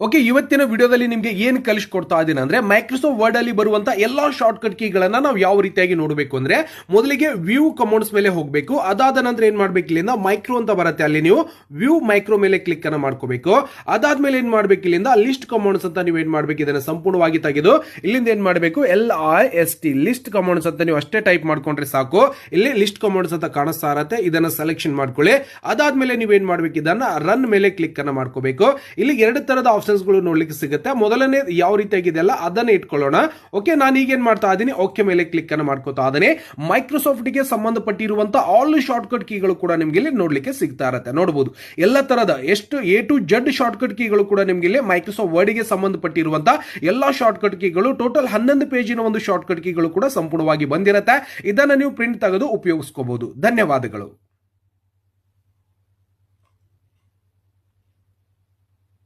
Okay, ಇವತ್ತಿನ ವಿಡಿಯೋದಲ್ಲಿ ನಿಮಗೆ ಏನು ಕಲಿಸ್ಕೊಡ್ತಾ ಇದ್ದೀನಿ ಅಂದ್ರೆ ಮೈಕ್ರೋಸಾಫ್ಟ್ ವರ್ಡ್ ಅಲ್ಲಿ ಬರುವಂತ ಎಲ್ಲಾ ಶಾರ್ಟ್ ಕಟ್ ಕೀಗಳನ್ನ ನಾವು ಯಾವ ರೀತಿಯಾಗಿ ನೋಡಬೇಕು ಅಂದ್ರೆ ಮೊದಲಿಗೆ ವ್ಯೂ ಕಮಾಂಡ್ಸ್ ಮೇಲೆ ಹೋಗಬೇಕು. ಅದಾದ ನಂತರ ಏನ್ ಮಾಡ್ಬೇಕು, ಇಲ್ಲಿಂದ ಮೈಕ್ರೋ ಅಂತ ಬರುತ್ತೆ, ಅಲ್ಲಿ ನೀವು ವ್ಯೂ ಮೈಕ್ರೋ ಮೇಲೆ ಕ್ಲಿಕ್ ಅನ್ನ ಮಾಡ್ಕೋಬೇಕು. ಅದಾದ್ಮೇಲೆ ಏನ್ ಮಾಡ್ಬೇಕು, ಇಲ್ಲಿಂದ ಲಿಸ್ಟ್ ಕಮಾಂಡ್ಸ್ ಅಂತ ನೀವು ಏನ್ ಮಾಡ್ಬೇಕು, ಇದನ್ನ ಸಂಪೂರ್ಣವಾಗಿ ತೆಗೆದು ಇಲ್ಲಿಂದ ಏನ್ ಮಾಡ್ಬೇಕು, LIST ಲಿಸ್ಟ್ ಕಮಾಂಡ್ಸ್ ಅಂತ ನೀವು ಅಷ್ಟೇ ಟೈಪ್ ಮಾಡ್ಕೊಂಡ್ರೆ ಸಾಕು. ಇಲ್ಲಿ ಲಿಸ್ಟ್ ಕಮಾಂಡ್ಸ್ ಅಂತ ಕಾಣಿಸ್ತಾ ಇರತ್ತೆ, ಇದನ್ನ ಸೆಲೆಕ್ಷನ್ ಮಾಡ್ಕೊಳ್ಳಿ. ಅದಾದ್ಮೇಲೆ ನೀವೇನ್ ಮಾಡ್ಬೇಕು, ಇದನ್ನ ರನ್ ಮೇಲೆ ಕ್ಲಿಕ್ ಅನ್ನ ಮಾಡ್ಕೋಬೇಕು. ಇಲ್ಲಿ ಎರಡು ತರದ ಗಳು ನೋಡ್ಲಿಕ್ಕೆ ಸಿಗುತ್ತೆ. ಮೊದಲನೇ ಯಾವ ರೀತಿಯಾಗಿದೆ ಅಲ್ಲ ಅದನ್ನ ಇಟ್ಕೊಳ್ಳೋಣ. ಓಕೆ, ನಾನು ಈಗೇನ್ ಮಾಡ್ತಾ ಇದ್ದೀನಿ, ಓಕೆ ಮೇಲೆ ಕ್ಲಿಕ್ ಅನ್ನು ಮಾಡ್ಕೋತಾ ಇದ್ದೀನಿ. ಮೈಕ್ರೋಸಾಫ್ಟ್ ಗೆ ಸಂಬಂಧಪಟ್ಟಿರುವಂತ ಆಲ್ ಶಾರ್ಟ್ ಕಟ್ ಕೀಗಳು ಕೂಡ ನಿಮ್ಗೆ ಇಲ್ಲಿ ನೋಡ್ಲಿಕ್ಕೆ ಸಿಗ್ತಾ ಇರುತ್ತೆ. ನೋಡಬಹುದು ಎಲ್ಲ ತರದ ಎಷ್ಟು A to Z shortcut ಕೀಗಳು ಕೂಡ ನಿಮ್ಗೆ ಇಲ್ಲಿ ಮೈಕ್ರೋಸಾಫ್ಟ್ ವರ್ಡ್ ಗೆ ಸಂಬಂಧಪಟ್ಟಿರುವಂತ ಎಲ್ಲಾ ಶಾರ್ಟ್ ಕಟ್ ಕೀಗಳು ಟೋಟಲ್ 11 ಪೇಜಿನ ಒಂದು ಶಾರ್ಟ್ ಕಟ್ ಕೀಗಳು ಕೂಡ ಸಂಪೂರ್ಣವಾಗಿ ಬಂದಿರುತ್ತೆ. ಇದನ್ನ ನೀವು ಪ್ರಿಂಟ್ ತೆಗೆದು ಉಪಯೋಗಿಸ್ಕೋಬಹುದು. ಧನ್ಯವಾದಗಳು.